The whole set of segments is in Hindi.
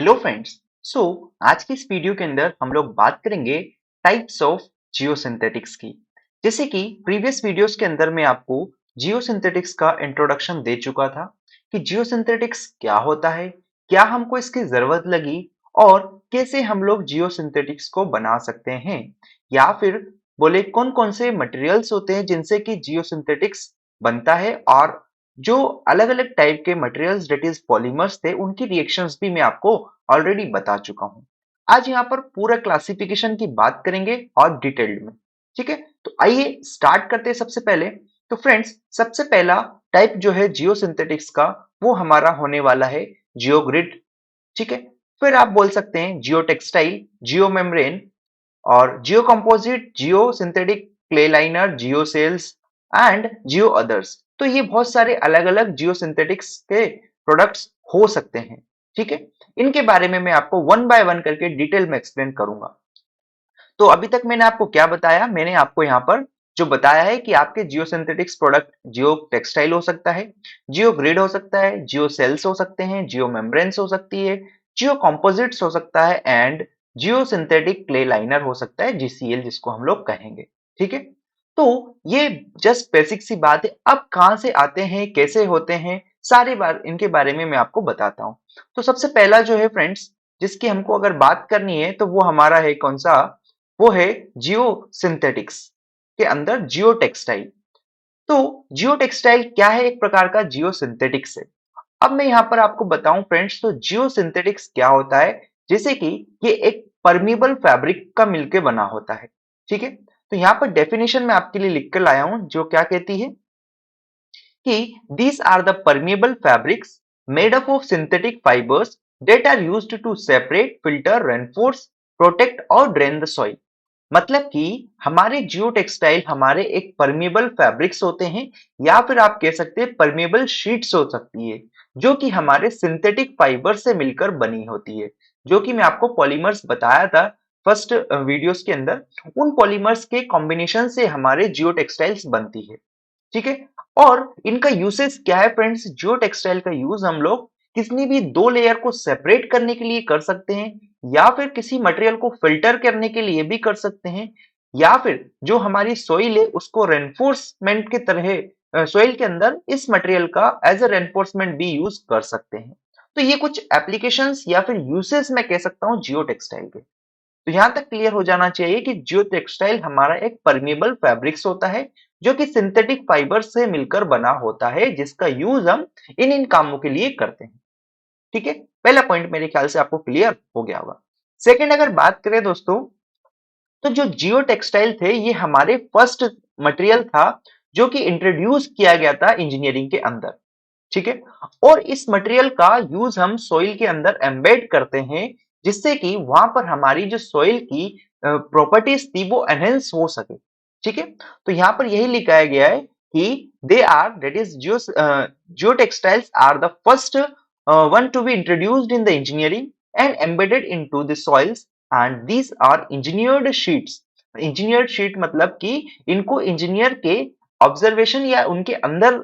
Hello friends. सो आज की इस वीडियो के अंदर हम लोग बात करेंगे टाइप्स ऑफ जियोसिंथेटिक्स की। जैसे कि प्रीवियस वीडियोस के अंदर मैं आपको जियोसिंथेटिक्स का इंट्रोडक्शन दे चुका था कि जियोसिंथेटिक्स क्या होता है, क्या हमको इसकी जरूरत लगी और कैसे हम लोग जियोसिंथेटिक्स को बना सकते हैं, या फिर बोले कौन कौन से मटेरियल्स होते हैं जिनसे कि जियोसिंथेटिक्स बनता है, और जो अलग अलग टाइप के मटेरियल्स डेट इज पॉलीमर्स थे उनकी रिएक्शंस भी मैं आपको ऑलरेडी बता चुका हूं। आज यहाँ पर पूरा क्लासिफिकेशन की बात करेंगे और डिटेल्ड में। ठीक है, तो आइए स्टार्ट करते हैं। सबसे पहले तो फ्रेंड्स, सबसे पहला टाइप जो है जियोसिंथेटिक्स का वो हमारा होने वाला है जियोग्रिड। ठीक है, फिर आप बोल सकते हैं जियो टेक्सटाइल, जियो मेम्ब्रेन और geo composite, geo synthetic clay liner, geo cells and geo others. तो ये बहुत सारे अलग अलग जियो सिंथेटिक्स के प्रोडक्ट्स हो सकते हैं। ठीक है, इनके बारे में मैं आपको वन बाय वन करके डिटेल में एक्सप्लेन करूंगा। तो अभी तक मैंने आपको क्या बताया, मैंने आपको यहाँ पर जो बताया है कि आपके जियो सिंथेटिक्स प्रोडक्ट जियो टेक्सटाइल हो सकता है, जियो ग्रिड हो सकता है, जियो सेल्स हो सकते हैं, जियो मेम्ब्रेन्स हो सकती है, जियो कंपोजिट्स हो सकता है and Jio synthetic clay liner हो सकता है, जीसीएल जिसको हम लोग कहेंगे। ठीक है, तो ये जस्ट बेसिक सी बात है। अब कहाँ से आते हैं, कैसे होते हैं, सारी बार इनके बारे में मैं आपको बताता हूँ। तो सबसे पहला जो है फ्रेंड्स, जिसकी हमको अगर बात करनी है तो वो हमारा है कौन सा, वो है जियो सिंथेटिक्स के अंदर जियो टेक्सटाइल। तो जियो टेक्सटाइल क्या है, एक प्रकार का जियो सिंथेटिक्स है। अब मैं यहाँ पर आपको बताऊं फ्रेंड्स, तो जियो सिंथेटिक्स क्या होता है। जैसे कि ये एक परमीबल फैब्रिक का मिलके बना होता है। ठीक है, तो यहाँ पर डेफिनेशन में आपके लिए लिख कर लाया हूं, जो क्या कहती है कि these are the permeable fabrics made up of synthetic fibers that are used to separate, filter, reinforce, protect और drain the soil। मतलब कि हमारे जियो टेक्सटाइल हमारे एक परमेबल फैब्रिक्स होते हैं, या फिर आप कह सकते हैं परमेबल शीट्स हो सकती है, जो कि हमारे सिंथेटिक फाइबर से मिलकर बनी होती है। जो कि मैं आपको पॉलीमर्स बताया था फर्स्ट वीडियोस के अंदर, उन पॉलीमर्स के कॉम्बिनेशन से हमारे जियो टेक्सटाइल्स बनती है। ठीक है, और इनका यूसेज क्या है फ्रेंड्स, जियो टेक्सटाइल का यूज हम लोग किसी भी दो लेयर को सेपरेट करने के लिए कर सकते हैं, या फिर किसी मटेरियल को फिल्टर करने के लिए भी कर सकते हैं, या फिर जो हमारी सोइल है उसको रेनफोर्समेंट के तरह सोइल के अंदर इस मटेरियल का एज अ रेनफोर्समेंट भी यूज कर सकते हैं। तो ये कुछ एप्लीकेशंस या फिर यूसेस मैं कह सकता हूँ जियो टेक्सटाइल के। तो यहां तक क्लियर हो जाना चाहिए कि जियो टेक्सटाइल हमारा एक परमेबल फैब्रिक्स होता है, जो कि सिंथेटिक फाइबर से मिलकर बना होता है, जिसका यूज हम इन कामों के लिए करते हैं। ठीक है, पहला पॉइंट मेरे ख्याल से आपको क्लियर हो गया होगा। सेकंड अगर बात करें दोस्तों, तो जो जियो टेक्सटाइल थे ये हमारे फर्स्ट मटेरियल था जो कि इंट्रोड्यूस किया गया था इंजीनियरिंग के अंदर। ठीक है, और इस मटेरियल का यूज हम सॉइल के अंदर एम्बेड करते हैं, जिससे कि वहां पर हमारी जो सॉइल की प्रॉपर्टीज थी वो एनहेंस हो सके। ठीक है, तो यहाँ पर यही लिखाया गया है कि they are that is geotextiles are the first one to be introduced in the engineering and embedded into the soils, and these are engineered sheets। engineered sheet मतलब कि इनको इंजीनियर के ऑब्जर्वेशन या उनके अंदर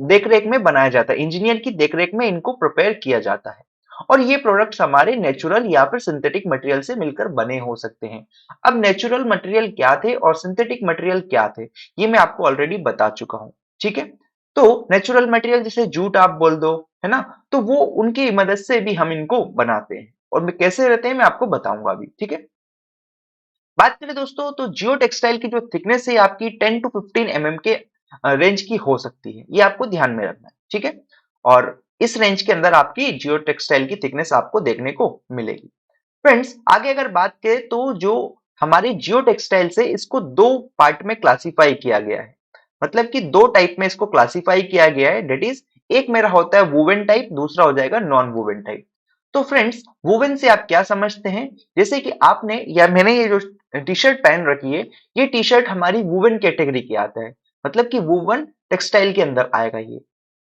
देखरेख में बनाया जाता है, इंजीनियर की देखरेख में इनको प्रिपेयर किया जाता है। और ये प्रोडक्ट्स हमारे नेचुरल या फिर सिंथेटिक मटेरियल से मिलकर बने हो सकते हैं। अब नेचुरल मटेरियल क्या थे और सिंथेटिक मटेरियल क्या थे, ये मैं आपको ऑलरेडी बता चुका हूं। ठीक है, तो नेचुरल मटेरियल जैसे जूट आप बोल दो, है ना, तो वो उनकी मदद से भी हम इनको बनाते हैं, और मैं कैसे रहते हैं मैं आपको बताऊंगा अभी। ठीक है, बात करें दोस्तों तो जियो टेक्सटाइल की जो थिकनेस है आपकी 10 टू 15 mm के रेंज की हो सकती है, ये आपको ध्यान में रखना है। ठीक है, और इस रेंज के अंदर आपकी जियो टेक्सटाइल की थिकनेस आपको देखने को मिलेगी। फ्रेंड्स आगे अगर बात करें तो जो हमारी जियो टेक्सटाइल से इसको दो पार्ट में क्लासिफाई किया गया है। मतलब कि दो टाइप में इसको क्लासिफाई किया गया है, डेट इज एक मेरा होता है वुवन टाइप, दूसरा हो जाएगा नॉन वुवन टाइप। तो फ्रेंड्स वुवन से आप क्या समझते हैं, जैसे कि आपने या मैंने ये जो टी शर्ट पहन रखी है, ये टी शर्ट हमारी वुवन कैटेगरी के आता है, मतलब कि वुवन टेक्सटाइल के अंदर आएगा ये।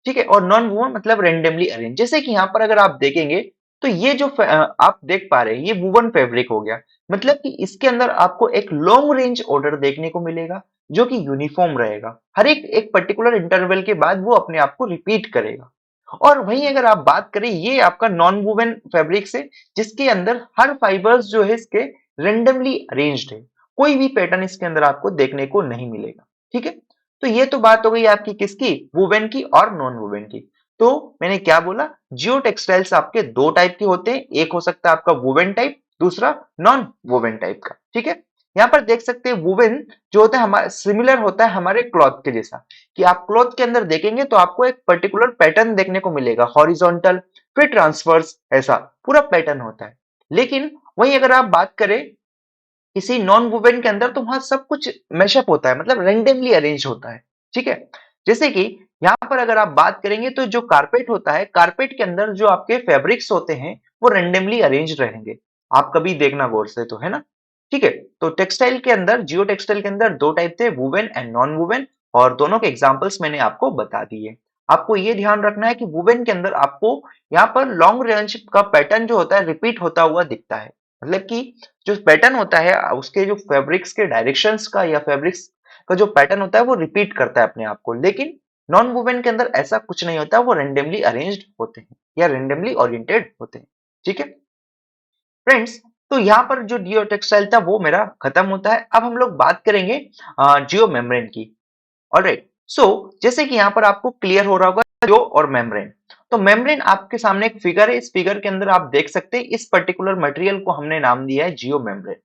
ठीक है, और नॉन वुवन मतलब रेंडमली अरेंज। जैसे कि यहाँ पर अगर आप देखेंगे तो ये जो आप देख पा रहे हैं ये वुवन फैब्रिक हो गया, मतलब कि इसके अंदर आपको एक लॉन्ग रेंज ऑर्डर देखने को मिलेगा, जो कि यूनिफॉर्म रहेगा, हर एक एक पर्टिकुलर इंटरवल के बाद वो अपने आप को रिपीट करेगा। और वहीं अगर आप बात करें ये आपका नॉन वूवन फैब्रिक्स है, जिसके अंदर हर फाइबर्स जो है इसके रेंडमली अरेंज्ड है, कोई भी पैटर्न इसके अंदर आपको देखने को नहीं मिलेगा। ठीक है, तो ये तो बात हो गई आपकी किसकी, वुवन की और नॉन वुवन की। तो मैंने क्या बोला, जियो टेक्सटाइल्स आपके दो टाइप के होते हैं, एक हो सकता है आपका वुवन टाइप, दूसरा नॉन वुवन टाइप का। ठीक है, यहाँ पर देख सकते हैं वुवन जो होता है हमारा सिमिलर होता है हमारे क्लॉथ के जैसा, कि आप क्लॉथ के अंदर देखेंगे तो आपको एक पर्टिकुलर पैटर्न देखने को मिलेगा, हॉरिजॉन्टल फिर ट्रांसवर्स, ऐसा पूरा पैटर्न होता है। लेकिन वहीं अगर आप बात करें किसी नॉन वुवन के अंदर, तो वहां सब कुछ मैशअप होता है, मतलब रेंडमली अरेंज होता है। ठीक है, जैसे कि यहाँ पर अगर आप बात करेंगे तो जो कारपेट होता है, कारपेट के अंदर जो आपके फैब्रिक्स होते हैं वो रेंडमली अरेंज रहेंगे। आप कभी देखना गौर से, तो है ना। ठीक है, तो टेक्सटाइल के अंदर, जियो टेक्सटाइल के अंदर दो टाइप थे, वुवन एंड नॉन वुवन, और दोनों के एग्जाम्पल्स मैंने आपको बता दिए। आपको ये ध्यान रखना है कि वुवन के अंदर आपको यहाँ पर लॉन्ग रेंज का पैटर्न जो होता है रिपीट होता हुआ दिखता है, मतलब कि जो पैटर्न होता है उसके जो फैब्रिक्स के डायरेक्शंस का या फैब्रिक्स का जो पैटर्न होता है वो रिपीट करता है अपने आप को। लेकिन नॉन वुवन के अंदर ऐसा कुछ नहीं होता, वो रेंडमली अरेंज्ड होते हैं या रेंडमली ओरिएंटेड होते हैं। ठीक है फ्रेंड्स, तो यहाँ पर जो जियो टेक्सटाइल था वो मेरा खत्म होता है। अब हम लोग बात करेंगे जियो मेम्ब्रेन की। ऑलराइट, सो जैसे कि यहाँ पर आपको क्लियर हो रहा होगा जियो और मेम्ब्रेन। तो मेम्ब्रेन आपके सामने एक फिगर है, इस फिगर के अंदर आप देख सकते हैं इस पर्टिकुलर मटेरियल को हमने नाम दिया है जियो मेम्ब्रेन।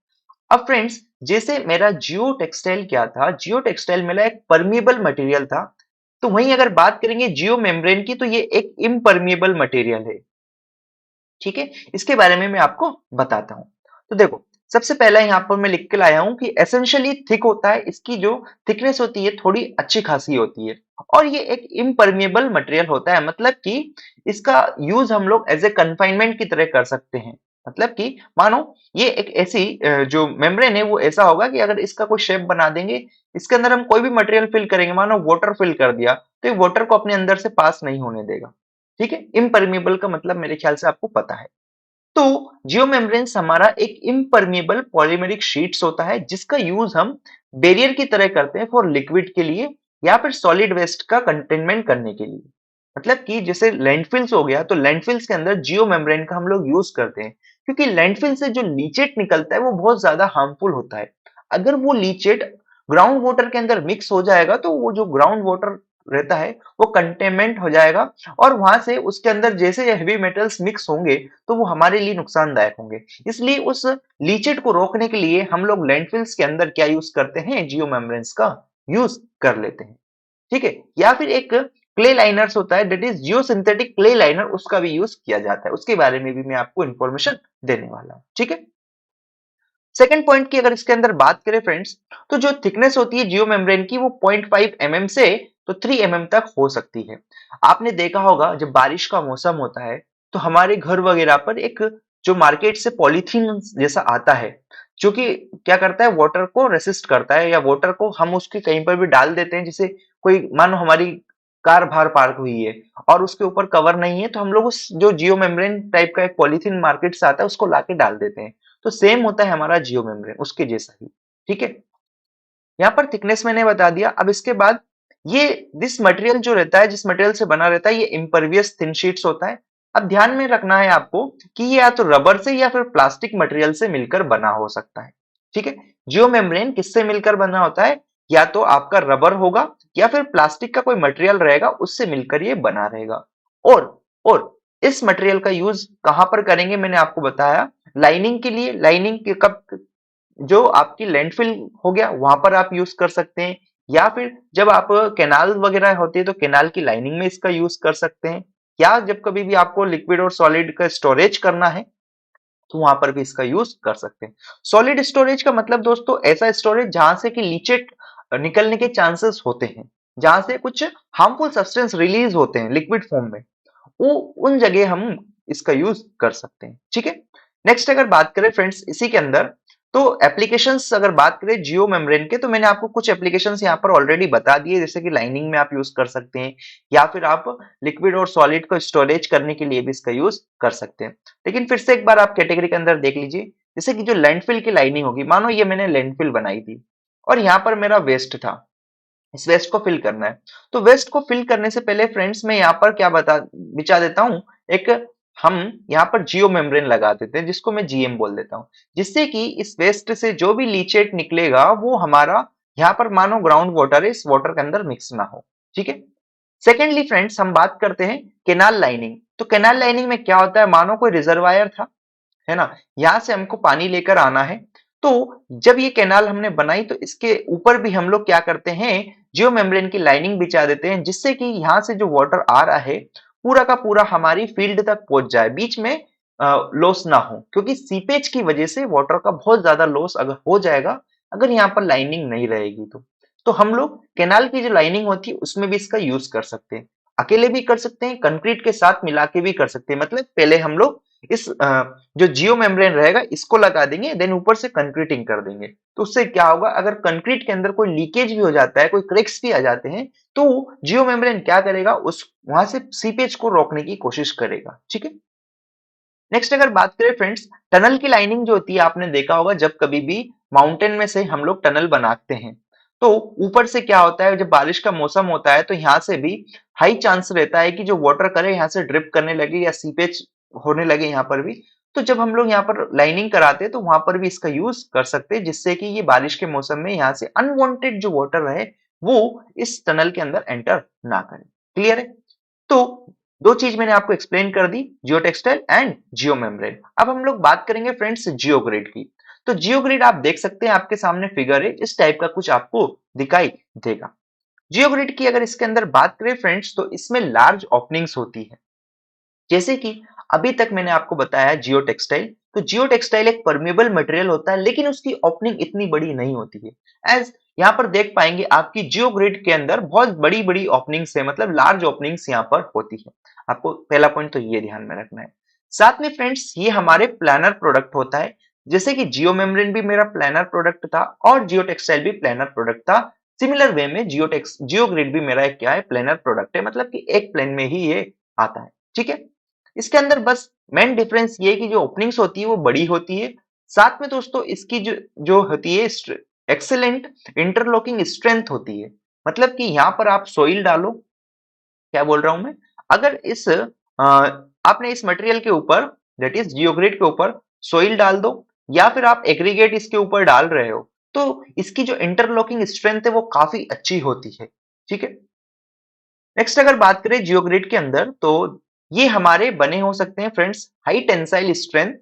अब फ्रेंड्स, जैसे मेरा जियो टेक्सटाइल क्या था, जियो टेक्सटाइल मेरा एक परमिएबल मटेरियल था, तो वहीं अगर बात करेंगे जियो मेम्ब्रेन की, तो ये एक इम्परमिएबल मटेरियल है। ठीक है, इसके बारे में मैं आपको बताता हूं। तो देखो, सबसे पहला यहाँ पर मैं लिख के लाया हूं कि एसेंशियली थिक होता है, इसकी जो थिकनेस होती है थोड़ी अच्छी खासी होती है, और ये एक इम्परमिएबल मटेरियल होता है, मतलब कि इसका यूज हम लोग एज ए कन्फाइनमेंट की तरह कर सकते हैं। मतलब कि मानो ये एक ऐसी जो मेम्ब्रेन है वो ऐसा होगा कि अगर इसका कोई शेप बना देंगे, इसके अंदर हम कोई भी मटेरियल फिल करेंगे, मानो वाटर फिल कर दिया, तो ये वाटर को अपने अंदर से पास नहीं होने देगा। ठीक है, इम्परमिएबल का मतलब मेरे ख्याल से आपको पता है। तो जियोमेम्ब्रेन्स हमारा एक इम्परमिएबल पॉलीमेरिक शीट्स होता है, जिसका यूज हम बैरियर की तरह करते हैं फॉर लिक्विड के लिए या फिर सॉलिड वेस्ट का कंटेनमेंट करने के लिए। मतलब कि जैसे लैंडफिल्स हो गया, तो लैंडफिल्स के अंदर जियो मेम्ब्रेन का हम लोग यूज करते हैं, क्योंकि लैंडफिल से जो लीचेट निकलता है वो बहुत ज्यादा हार्मफुल होता है। अगर वो लीचेट ग्राउंड वाटर के अंदर मिक्स हो जाएगा, तो वो जो ग्राउंड वाटर रहता है वो कंटेनमेंट हो जाएगा, और वहां से उसके अंदर जैसे हेवी मेटल्स मिक्स होंगे तो वो हमारे लिए नुकसानदायक होंगे। इसलिए उस लीचेट को रोकने के लिए हम लोग लैंडफिल्स के अंदर क्या यूज करते हैं, जियो मेम्ब्रेन्स का यूज कर लेते हैं। ठीक है, या फिर एक क्ले लाइनर्स होता है, that is Jio synthetic clay liner, उसका भी यूज किया जाता है, उसके बारे में भी मैं आपको इंफॉर्मेशन देने वाला हूं। ठीक है, सेकंड पॉइंट की अगर इसके अंदर बात करें फ्रेंड्स, तो जो थिकनेस होती है जियो मेम्ब्रेन की वो 0.5 mm से तो 3 mm तक हो सकती है। आपने देखा होगा जब बारिश का मौसम होता है, तो हमारे घर वगैरह पर एक जो मार्केट से पॉलीथीन जैसा आता है, जो कि क्या करता है, वाटर को रेसिस्ट करता है, या वाटर को हम उसके कहीं पर भी डाल देते हैं, जैसे कोई मानो हमारी कार बाहर पार्क हुई है और उसके ऊपर कवर नहीं है, तो हम लोग उस जो जियो मेम्ब्रेन टाइप का एक पॉलीथीन मार्केट से आता है उसको लाके डाल देते हैं। तो सेम होता है हमारा जियो मेम्ब्रेन, उसके जैसा ही। ठीक है, यहाँ पर थिकनेस मैंने बता दिया। अब इसके बाद ये दिस मटेरियल जो रहता है, जिस मटेरियल से बना रहता है, ये इम्परवियस थिन शीट्स होता है। अब ध्यान में रखना है आपको कि ये या तो रबर से या फिर प्लास्टिक मटेरियल से मिलकर बना हो सकता है। ठीक है, जियो मेम्ब्रेन किससे मिलकर बना होता है, या तो आपका रबर होगा या फिर प्लास्टिक का कोई मटेरियल रहेगा, उससे मिलकर ये बना रहेगा। और इस मटेरियल का यूज कहां पर करेंगे, मैंने आपको बताया लाइनिंग के लिए। लाइनिंग के कब, जो आपकी लैंडफिल हो गया वहां पर आप यूज कर सकते हैं, या फिर जब आप कैनाल वगैरह होती है तो कैनाल की लाइनिंग में इसका यूज कर सकते हैं, या जब कभी भी आपको लिक्विड और सॉलिड का स्टोरेज करना है तो वहां पर भी इसका यूज कर सकते हैं। सॉलिड स्टोरेज का मतलब दोस्तों ऐसा स्टोरेज जहां से कि लीचेट निकलने के चांसेस होते हैं, जहां से कुछ हार्मफुल सब्सटेंस रिलीज होते हैं लिक्विड फॉर्म में, वो उन जगह हम इसका यूज कर सकते हैं। ठीक है, नेक्स्ट अगर बात करें फ्रेंड्स इसी के अंदर, तो एप्लीकेशंस अगर बात करें जियो मेम्ब्रेन के, तो मैंने आपको कुछ एप्लीकेशंस यहाँ पर ऑलरेडी बता दिए, जैसे कि लाइनिंग में आप यूज कर सकते हैं, या फिर आप लिक्विड और सॉलिड को स्टोरेज करने के लिए भी इसका यूज कर सकते हैं। लेकिन फिर से एक बार आप कैटेगरी के अंदर देख लीजिए, जैसे कि जो लैंडफिल की लाइनिंग होगी, मानो ये मैंने लैंडफिल बनाई थी और यहाँ पर मेरा वेस्ट था, इस वेस्ट को फिल करना है। तो वेस्ट को फिल करने से पहले फ्रेंड्स मैं यहाँ पर क्या बिछा देता हूँ, एक हम यहाँ पर जियो मेम्ब्रेन लगा देते हैं जिसको मैं जीएम बोल देता हूँ, जिससे कि इस वेस्ट से जो भी लीचेट निकलेगा वो हमारा यहाँ पर मानो ग्राउंड वाटर है, इस वाटर के अंदर मिक्स ना हो। ठीक है। सेकेंडली फ्रेंड्स हम बात करते हैं केनाल लाइनिंग। तो केनाल लाइनिंग में क्या होता है, मानो कोई रिजर्वायर था, है ना, यहाँ से हमको पानी लेकर आना है। तो जब ये कैनाल हमने बनाई तो इसके ऊपर भी हम लोग क्या करते हैं, जियो मेम्ब्रेन की लाइनिंग बिछा देते हैं, जिससे कि यहाँ से जो वाटर आ रहा है पूरा का पूरा हमारी फील्ड तक पहुंच जाए, बीच में लॉस ना हो, क्योंकि सीपेज की वजह से वाटर का बहुत ज्यादा लॉस अगर हो जाएगा, अगर यहाँ पर लाइनिंग नहीं रहेगी तो हम लोग कैनाल की जो लाइनिंग होती है उसमें भी इसका यूज कर सकते हैं। अकेले भी कर सकते हैं, कंक्रीट के साथ मिला के भी कर सकते हैं। मतलब पहले हम लोग इस जो जियो मेम्ब्रेन रहेगा इसको लगा देंगे, देन ऊपर से कंक्रीटिंग कर देंगे। तो उससे क्या होगा, अगर कंक्रीट के अंदर कोई लीकेज भी हो जाता है, कोई क्रैक्स भी आ जाते हैं, तो जियो मेम्ब्रेन क्या करेगा, उस वहां से सीपेज को रोकने की कोशिश करेगा। ठीक है। नेक्स्ट अगर बात करें फ्रेंड्स, टनल की लाइनिंग जो होती है, आपने देखा होगा जब कभी भी माउंटेन में से हम लोग टनल बनाते हैं तो ऊपर से क्या होता है, जब बारिश का मौसम होता है तो यहाँ से भी हाई चांस रहता है कि जो वाटर करे यहाँ से ड्रिप करने लगे या सीपेज होने लगे यहाँ पर भी। तो जब हम लोग यहाँ पर लाइनिंग कराते हैं तो वहां पर भी इसका यूज कर सकते हैं, जिससे कि ये बारिश के मौसम में यहाँ से अनवांटेड जो वाटर रहे वो इस टनल के अंदर एंटर ना करे। क्लियर है। तो दो चीज मैंने आपको एक्सप्लेन कर दी, जियो टेक्सटाइल एंड जियो मेम्ब्रेन। अब हम लोग बात करेंगे फ्रेंड्स जियो ग्रिड की। तो जियो ग्रिड आप देख सकते हैं, आपके सामने फिगर है, इस टाइप का कुछ आपको दिखाई देगा। जियो ग्रिड की अगर इसके अंदर बात करें फ्रेंड्स, तो इसमें लार्ज ओपनिंग्स होती है, जैसे कि अभी तक मैंने आपको बताया जियो टेक्सटाइल। तो जियो टेक्सटाइल एक परमेबल मटेरियल होता है, लेकिन उसकी ओपनिंग इतनी बड़ी नहीं होती है। एज यहाँ पर देख पाएंगे आपकी जियो ग्रिड के अंदर बहुत बड़ी बड़ी ओपनिंग्स है, मतलब लार्ज ओपनिंग्स यहाँ पर होती है। आपको पहला पॉइंट तो ये ध्यान में रखना है। साथ में फ्रेंड्स ये हमारे प्लानर प्रोडक्ट होता है, जैसे कि जियो मेम्ब्रेन भी मेरा प्लानर प्रोडक्ट था और जियो टेक्सटाइल भी प्लानर प्रोडक्ट था। सिमिलर वे में जियो ग्रिड भी मेरा एक क्या है, प्लानर प्रोडक्ट है, मतलब कि एक प्लेन में ही ये आता है। ठीक है। इसके अंदर बस मेन डिफरेंस ये है कि जो ओपनिंग्स होती है वो बड़ी होती है। साथ में दोस्तों इसकी जो जो होती है एक्सेलेंट इंटरलॉकिंग स्ट्रेंथ होती है। मतलब कि यहाँ पर आप सोइल डालो, क्या बोल रहा हूं मैं, अगर आपने इस मटेरियल के ऊपर, दैट इज जियोग्रिड के ऊपर सोइल डाल दो, या फिर आप एग्रीगेट इसके ऊपर डाल रहे हो, तो इसकी जो इंटरलॉकिंग स्ट्रेंथ है वो काफी अच्छी होती है। ठीक है। नेक्स्ट अगर बात करें जियोग्रिड के अंदर, तो ये हमारे बने हो सकते हैं फ्रेंड्स हाई टेंसाइल स्ट्रेंथ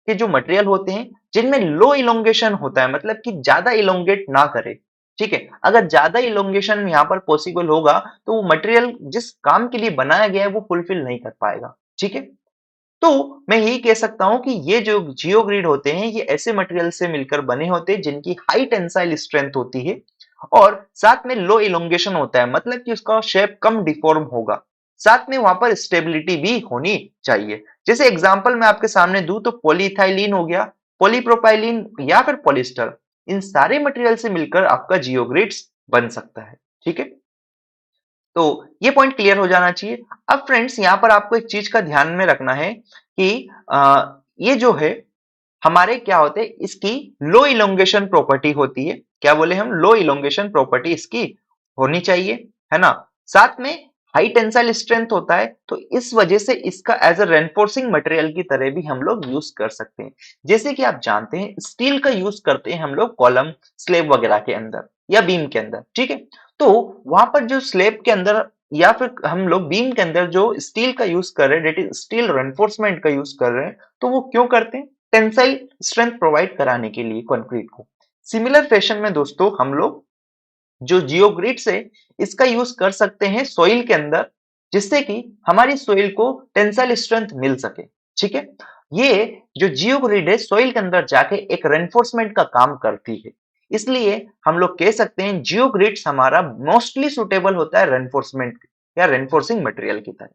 के जो मटेरियल होते हैं, जिनमें लो इलोंगेशन होता है, मतलब कि ज्यादा इलोंगेट ना करे। ठीक है। अगर ज्यादा इलोंगेशन यहाँ पर पॉसिबल होगा तो वो मटेरियल जिस काम के लिए बनाया गया है वो फुलफिल नहीं कर पाएगा। ठीक है। तो मैं यही कह सकता हूं कि ये जो जियोग्रिड होते हैं ये ऐसे मटेरियल से मिलकर बने होते हैं जिनकी हाई टेंसाइल स्ट्रेंथ होती है और साथ में लो इलोंगेशन होता है, मतलब कि उसका शेप कम डिफॉर्म होगा। साथ में वहां पर स्टेबिलिटी भी होनी चाहिए। जैसे एग्जांपल मैं आपके सामने दूं तो पॉलीइथाइलिन हो गया, पॉलीप्रोपाइलिन या फिर पॉलिस्टर, इन सारे मटेरियल से मिलकर आपका जियोग्रिड्स बन सकता है। ठीक है। तो ये पॉइंट क्लियर हो जाना चाहिए। अब फ्रेंड्स यहाँ पर आपको एक चीज का ध्यान में रखना है कि ये जो है हमारे क्या होते हैं, इसकी लो इलोंगेशन प्रॉपर्टी होती है। क्या बोले हम, लो इलोंगेशन प्रॉपर्टी इसकी होनी चाहिए, है ना। साथ में हाई टेंसाइल स्ट्रेंथ होता है, तो इस वजह से इसका एज अ रेनफोर्सिंग मटेरियल की तरह भी हम लोग यूज कर सकते हैं। जैसे कि आप जानते हैं स्टील का यूज करते हैं हम लोग कॉलम स्लेब वगैरह के अंदर या बीम के अंदर। ठीक है। तो वहां पर जो स्लेब के अंदर या फिर हम लोग बीम के अंदर जो स्टील का यूज कर रहे हैं, डेट इज स्टील रेनफोर्समेंट का यूज कर रहे हैं, तो वो क्यों करते हैं, टेंसाइल स्ट्रेंथ प्रोवाइड कराने के लिए कंक्रीट को। सिमिलर फैशन में दोस्तों हम लोग जो जियोग्रिड्स है इसका यूज कर सकते हैं सॉइल के अंदर, जिससे कि हमारी सॉइल को टेंसाइल स्ट्रेंथ मिल सके। ठीक है। ये जो जियोग्रिड है सॉइल के अंदर जाके एक रेनफोर्समेंट का काम करती है, इसलिए हम लोग कह सकते हैं जियोग्रिड्स हमारा मोस्टली सुटेबल होता है रेनफोर्समेंट या रेनफोर्सिंग मटेरियल की तरह।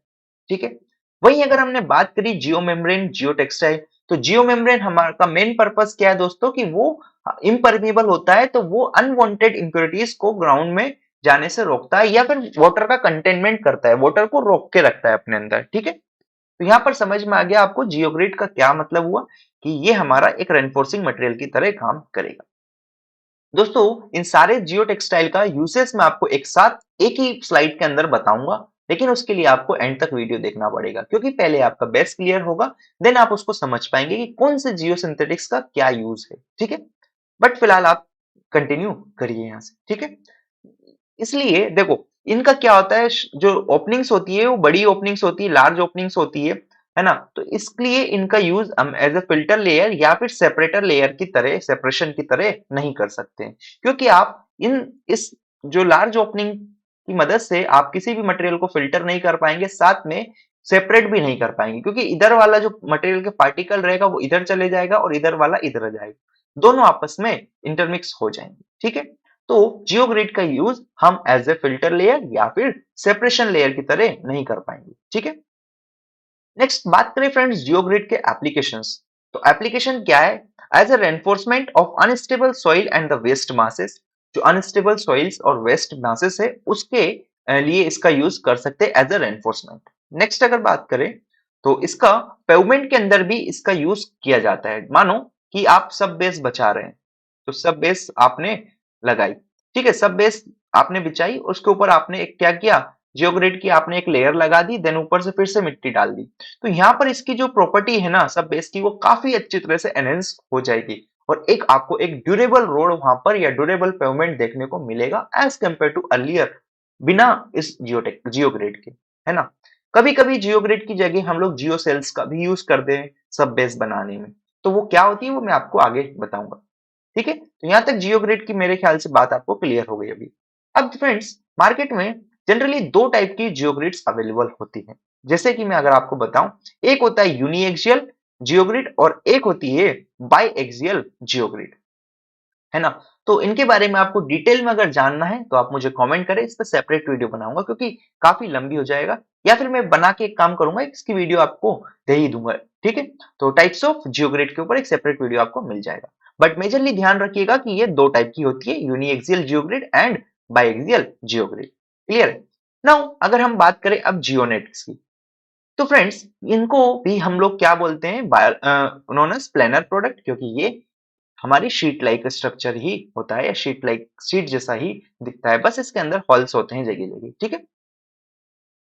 ठीक है। वहीं अगर हमने बात करी जियो मेम्ब्रेन जियो टेक्सटाइल, तो जियो मेम्ब्रेन हमारा का मेन पर्पस क्या है दोस्तों, कि वो इम्परमेबल होता है, तो वो अनवांटेड इंप्योरिटीज को ग्राउंड में जाने से रोकता है या फिर वाटर का कंटेनमेंट करता है, वाटर को रोक के रखता है अपने अंदर। ठीक है। तो यहाँ पर समझ में आ गया आपको जियोग्रिड का क्या मतलब हुआ, कि ये हमारा एक रेनफोर्सिंग मटेरियल की तरह काम करेगा। दोस्तों इन सारे जियो टेक्सटाइल का यूसेस मैं आपको एक साथ एक ही स्लाइड के अंदर बताऊंगा, लेकिन उसके लिए आपको एंड तक वीडियो देखना पड़ेगा क्योंकि पहले आपका बेस क्लियर होगा, देन आप उसको समझ पाएंगे कि कौन से जियो सिंथेटिक्स का क्या यूज है। ठीक है, बट फिलहाल आप कंटिन्यू करिए यहाँ से। ठीक है, इसलिए देखो इनका क्या होता है, जो ओपनिंग्स होती है वो बड़ी ओपनिंग्स होती है, लार्ज ओपनिंग्स होती है ना। तो इसलिए इनका यूज हम एज अ फिल्टर लेयर या फिर सेपरेटर लेयर की तरह, सेपरेशन की तरह नहीं कर सकते हैं, क्योंकि आप इन इस जो लार्ज ओपनिंग की मदद से आप किसी भी मटेरियल को फिल्टर नहीं कर पाएंगे, साथ में सेपरेट भी नहीं कर पाएंगे, क्योंकि इधर वाला जो मटेरियल के पार्टिकल रहेगा वो इधर चले जाएगा और इधर वाला इधर जाएगा, दोनों आपस में इंटरमिक्स हो जाएंगे। ठीक है, तो जियोग्रिड का यूज हम एज ए फिल्टर लेयर या फिर सेपरेशन लेयर की तरह नहीं कर पाएंगे। ठीक है, नेक्स्ट बात करें फ्रेंड्स जियोग्रिड के एप्लीकेशंस। तो एप्लीकेशन क्या है? As a reinforcement of unstable soil and the waste masses. जो अनस्टेबल सॉइल्स और वेस्ट मासेस है उसके लिए इसका यूज कर सकते हैं एज ए रेनफोर्समेंट। नेक्स्ट अगर बात करें तो इसका पेवमेंट के अंदर भी इसका यूज किया जाता है। मानो कि आप सब बेस बचा रहे हैं, तो सब बेस आपने लगाई, ठीक है, सब बेस आपने बिछाई, उसके ऊपर आपने एक क्या किया, जियोग्रिड की आपने एक लेयर लगा दी, देन ऊपर से फिर से मिट्टी डाल दी। तो यहाँ पर इसकी जो प्रॉपर्टी है ना सब बेस की, वो काफी अच्छी तरह से एनहेंस हो जाएगी और एक आपको एक ड्यूरेबल रोड वहां पर या ड्यूरेबल पेवमेंट देखने को मिलेगा एज कंपेयर टू अर्लियर, बिना इस जियोग्रिड के, है ना। कभी कभी जियोग्रिड की जगह हम लोग जियो सेल्स का भी यूज करते हैं सब बेस बनाने में, तो वो क्या होती है वो मैं आपको आगे बताऊंगा। ठीक है, तो यहां तक जियो ग्रिड की मेरे ख्याल से बात आपको क्लियर हो गई अभी। अब फ्रेंड्स मार्केट में जनरली दो टाइप की जियो ग्रिड्स अवेलेबल होती हैं, जैसे कि मैं अगर आपको बताऊं, एक होता है यूनिएक्सियल जियो ग्रिड और एक होती है बाई एक्सियल जियो ग्रिड, है ना। तो इनके बारे में आपको डिटेल में अगर जानना है तो आप मुझे कमेंट करें, इस पर सेपरेट वीडियो बनाऊंगा क्योंकि काफी लंबी हो जाएगा, या फिर मैं बना के एक काम करूंगा, इसकी वीडियो आपको दे ही दूंगा। ठीक है, तो टाइप्स ऑफ जियोग्रिड के ऊपर एक सेपरेट वीडियो आपको मिल जाएगा, बट मेजरली ध्यान रखिएगा कि ये दो टाइप की होती है, uniaxial geogrid and biaxial geogrid. Clear है? नाउ अगर हम बात करें अब जियोनेट्स की, तो फ्रेंड्स इनको भी हम लोग क्या बोलते हैं, नोन एज प्लेनर प्रोडक्ट, क्योंकि ये हमारी शीट लाइक स्ट्रक्चर ही होता है, या शीट लाइक शीट जैसा ही दिखता है, बस इसके अंदर हॉल्स होते हैं जगह जगह। ठीक है,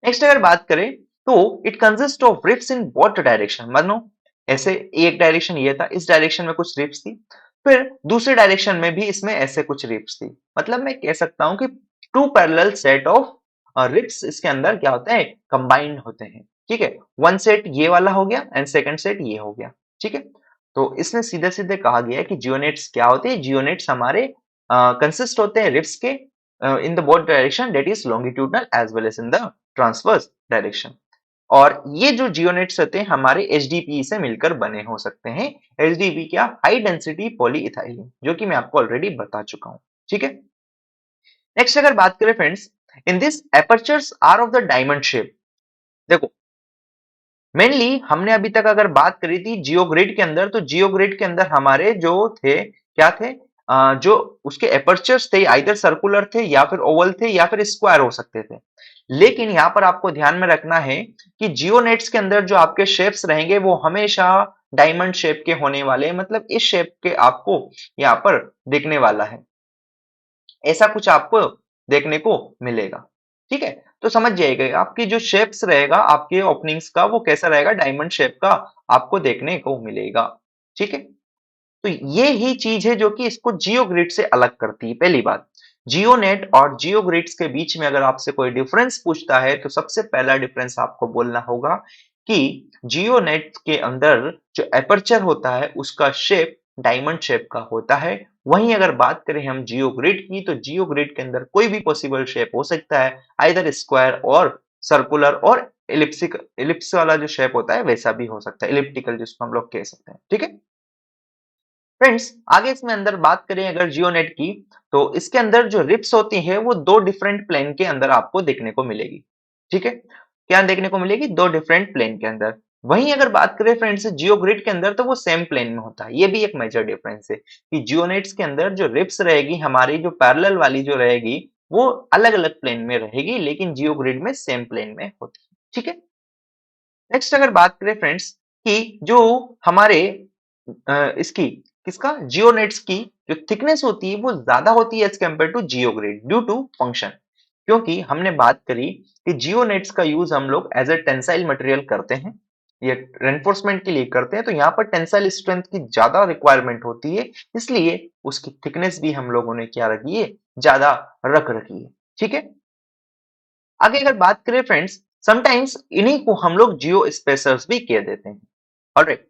नेक्स्ट अगर बात करें तो it consist of ribs in both direction. मानो ऐसे एक डायरेक्शन ये था, इस डायरेक्शन में कुछ रिप्स थी, फिर दूसरे डायरेक्शन में भी इसमें ऐसे कुछ रिप्स थी, मतलब मैं कह सकता हूं कि two parallel set of ribs इसके अंदर क्या होते हैं, कंबाइंड होते हैं। ठीक है, वन सेट ये वाला हो गया एंड सेकंड सेट ये हो गया। ठीक है, तो इसमें सीधे सीधे कहा गया है कि जियोनेट्स क्या होते हैं, जियोनेट्स हमारे कंसिस्ट होते हैं रिप्स के in the both direction, that is longitudinal as well as in the transverse direction. और ये जो जियोनेट्स होते हैं हमारे एचडीपी से मिलकर बने हो सकते हैं। एचडीपी क्या, हाई डेंसिटी पॉलीइथाइलिन, जो कि मैं आपको ऑलरेडी बता चुका हूं। ठीक है, नेक्स्ट अगर बात करें friends, in this apertures are of the diamond shape. देखो मेनली हमने अभी तक अगर बात करी थी जियो ग्रिड के अंदर, तो जियो ग्रिड के अंदर हमारे जो थे क्या थे, जो उसके एपर्चर्स थे आइदर सर्कुलर थे या फिर ओवल थे या फिर स्क्वायर हो सकते थे। लेकिन यहाँ पर आपको ध्यान में रखना है कि जियोनेट्स के अंदर जो आपके शेप्स रहेंगे वो हमेशा डायमंड शेप के होने वाले हैं, मतलब इस शेप के आपको यहाँ पर देखने वाला है, ऐसा कुछ आपको देखने को मिलेगा। ठीक है, तो समझ जाइएगा आपकी जो शेप्स रहेगा आपके ओपनिंग्स का वो कैसा रहेगा, डायमंड शेप का आपको देखने को मिलेगा। ठीक है, तो ये ही चीज है जो कि इसको जियो ग्रिड से अलग करती है। पहली बात, जियोनेट और जियो ग्रिड्स के बीच में अगर आपसे कोई डिफरेंस पूछता है तो सबसे पहला डिफरेंस आपको बोलना होगा कि जियोनेट के अंदर जो एपर्चर होता है उसका शेप डायमंड शेप का होता है। वहीं अगर बात करें हम जियो ग्रिड की, तो जियो ग्रिड के अंदर कोई भी पॉसिबल शेप हो सकता है, आइदर स्क्वायर और सर्कुलर और इलिप्सिक, इलिप्स वाला जो शेप होता है वैसा भी हो सकता है, इलिप्टिकल जिसको हम लोग कह सकते हैं। ठीक है फ्रेंड्स, आगे इसमें अंदर बात करें अगर जियोनेट की, तो इसके अंदर जो रिप्स होती है वो दो डिफरेंट प्लेन के अंदर आपको देखने को मिलेगी। ठीक है, क्या देखने को मिलेगी, दो डिफरेंट प्लेन के अंदर। वहीं अगर बात करें फ्रेंड्स जियोग्रिड के अंदर, तो वो सेम प्लेन में होता है। ये भी एक मेजर डिफरेंस है कि जियोनेट्स के अंदर जो रिप्स रहेगी हमारी, जो पैरेलल वाली जो रहेगी वो अलग अलग प्लेन में रहेगी, लेकिन जियोग्रिड में सेम प्लेन में होती है। ठीक है, नेक्स्ट अगर बात करें फ्रेंड्स कि जो हमारे इसकी किसका, जियोनेट्स की जो थिकनेस होती है वो ज्यादा होती है as compared to geogrid due to function. क्योंकि हमने बात करी कि जियोनेट्स का यूज हम लोग एज ए टेंसाइल मटेरियल करते हैं, ये रेनफोर्समेंट के लिए करते हैं, तो यहाँ पर टेंसाइल स्ट्रेंथ की ज्यादा रिक्वायरमेंट होती है, इसलिए उसकी थिकनेस भी हम लोगों ने क्या रखी है, ज्यादा रख रखी है। ठीक है, आगे अगर बात करें फ्रेंड्स, समटाइम्स इन्हीं को हम लोग जियो स्पेसर्स भी कह देते हैं। ऑलराइट,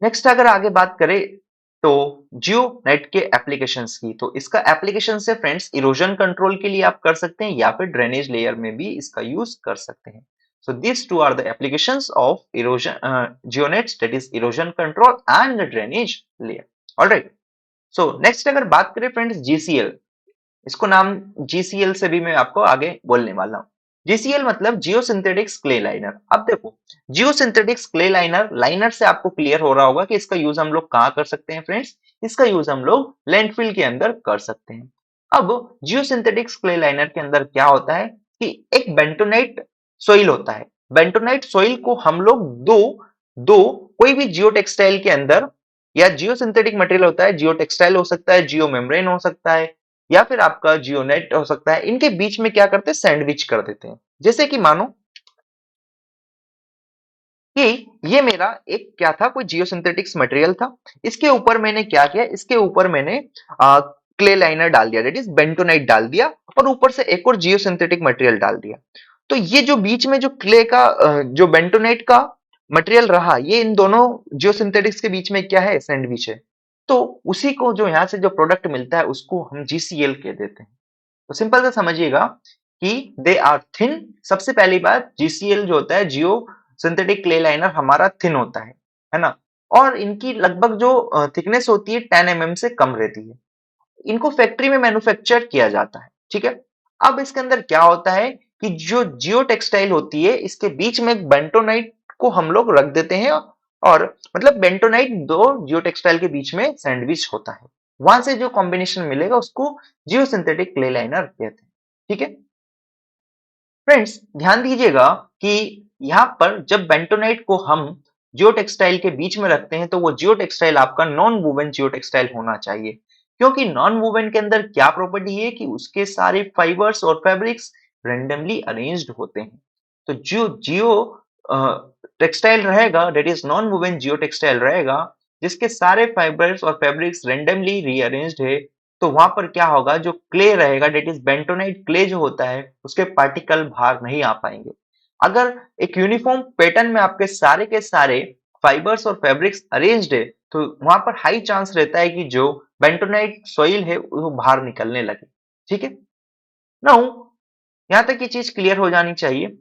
नेक्स्ट अगर आगे बात करें तो जियो नेट के एप्लीकेशंस की, तो इसका एप्लीकेशन से फ्रेंड्स इरोजन कंट्रोल के लिए आप कर सकते हैं या फिर ड्रेनेज लेयर में भी इसका यूज कर सकते हैं। So this two are the applications of erosion geonets, that is erosion control and the drainage layer. Alright, so next अगर बात करें फ्रेंड्स जीसीएल, इसको नाम जीसीएल से भी मैं आपको आगे बोलने वाला हूँ। जीसीएल मतलब जियो सिंथेटिक्स क्ले लाइनर। अब देखो, जियो सिंथेटिक्स क्ले लाइनर, लाइनर से आपको क्लियर हो रहा होगा कि इसका यूज हम लोग कहाँ कर सकते हैं फ्रेंड्स, इसका यूज हम लोग लैंडफिल के अंदर कर सकते हैं। अब जियो सिंथेटिक्स क्ले लाइनर के अंदर क्या होता है कि एक बेंटोनाइट सोइल होता है। बेंटोनाइट सोइल को हम लोग दो दो कोई भी जियो टेक्सटाइल के अंदर, या जियो सिंथेटिक मटेरियल होता है, जियो टेक्सटाइल हो सकता है, जियो मेम्ब्रेन हो सकता है, या फिर आपका जियोनेट हो सकता है, इनके बीच में क्या करते हैं, सैंडविच कर देते हैं। जैसे कि मानो कि ये मेरा एक क्या था, कोई जियो सिंथेटिक्स मटेरियल था, इसके ऊपर मैंने क्या किया, इसके ऊपर मैंने क्ले लाइनर डाल दिया, दैट इज बेंटोनाइट डाल दिया, और ऊपर से एक और जियो सिंथेटिक मटेरियल डाल दिया। तो ये जो बीच में जो क्ले का जो बेंटोनाइट का मटेरियल रहा, ये इन दोनों जियो सिंथेटिक्स के बीच में क्या है, सैंडविच है। तो उसी को जो यहाँ से जो प्रोडक्ट मिलता है उसको हम जीसीएल कह देते हैं। तो सिंपल से समझिएगा कि दे आर थिन। सबसे पहली बात, जीसीएल जो होता है, जियो सिंथेटिक क्ले लाइनर, हमारा थिन होता है ना, और इनकी लगभग जो थिकनेस होती है 10 mm से कम रहती है। इनको फैक्ट्री में मैन्युफैक्चर किया जाता है। ठीक है, अब इसके अंदर क्या होता है कि जो जियो टेक्सटाइल होती है, इसके बीच में एक बेंटोनाइट को हम लोग रख देते हैं, और मतलब बेंटोनाइट दो जियो टेक्सटाइल के बीच में सैंडविच होता है, वहां से जो कॉम्बिनेशन मिलेगा उसको जियो सिंथेटिक क्ले लाइनर कहते हैं। ठीक है फ्रेंड्स, ध्यान दीजिएगा कि यहाँ पर जब बेंटोनाइट को हम जियो टेक्सटाइल के बीच में रखते हैं, तो वो जियो टेक्सटाइल आपका नॉन वूवन जियो टेक्सटाइल होना चाहिए। क्योंकि नॉन वूवन के अंदर क्या प्रॉपर्टी है कि उसके सारे फाइबर्स और फैब्रिक्स रेंडमली अरेंज्ड होते हैं। तो जो जियो टेक्सटाइल रहेगा, that is non woven geotextile रहेगा, जिसके सारे फाइबर्स और फैब्रिक्स रेंडमली रीअरेंज्ड है, तो वहां पर क्या होगा, जो क्ले रहेगा, डेट इज बेंटोनाइट क्ले जो होता है, उसके पार्टिकल बाहर नहीं आ पाएंगे। अगर एक यूनिफॉर्म पैटर्न में आपके सारे के सारे फाइबर्स और फैब्रिक्स अरेंज्ड है, तो वहां पर हाई चांस रहता है कि जो बेंटोनाइट सॉइल है वो बाहर निकलने लगे। ठीक है, नाउ यहां तक ये चीज क्लियर हो जानी चाहिए।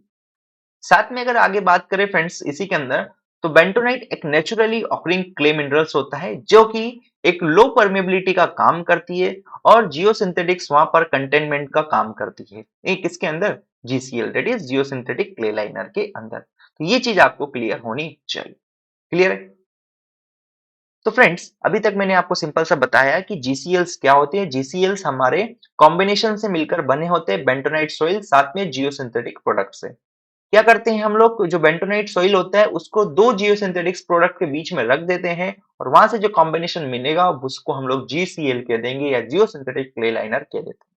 साथ में अगर आगे बात करें फ्रेंड्स इसी के अंदर, तो बेंटोनाइट एक नेचुरली ऑकरिंग क्ले मिनरल्स होता है, जो कि एक लो परमेबिलिटी का काम करती है, और जियो सिंथेटिक्स वहां पर कंटेनमेंट का काम करती है, एक इसके अंदर GCL, that is Jio synthetic clay liner के अंदर। तो ये चीज आपको क्लियर होनी चाहिए। क्लियर है? तो फ्रेंड्स, अभी तक मैंने आपको सिंपल सा बताया कि जीसीएल्स क्या होते हैं। जीसीएल्स हमारे कॉम्बिनेशन से मिलकर बने होते हैं बेंटोनाइट सोइल साथ में जियो सिंथेटिक प्रोडक्ट से। क्या करते हैं हम लोग, जो बेंटोनाइट सॉइल होता है उसको दो जियोसिंथेटिक्स प्रोडक्ट के बीच में रख देते हैं, और वहां से जो कॉम्बिनेशन मिलेगा उसको हम लोग जीसीएल कह देंगे या जियोसिंथेटिक क्ले लाइनर कह देते हैं।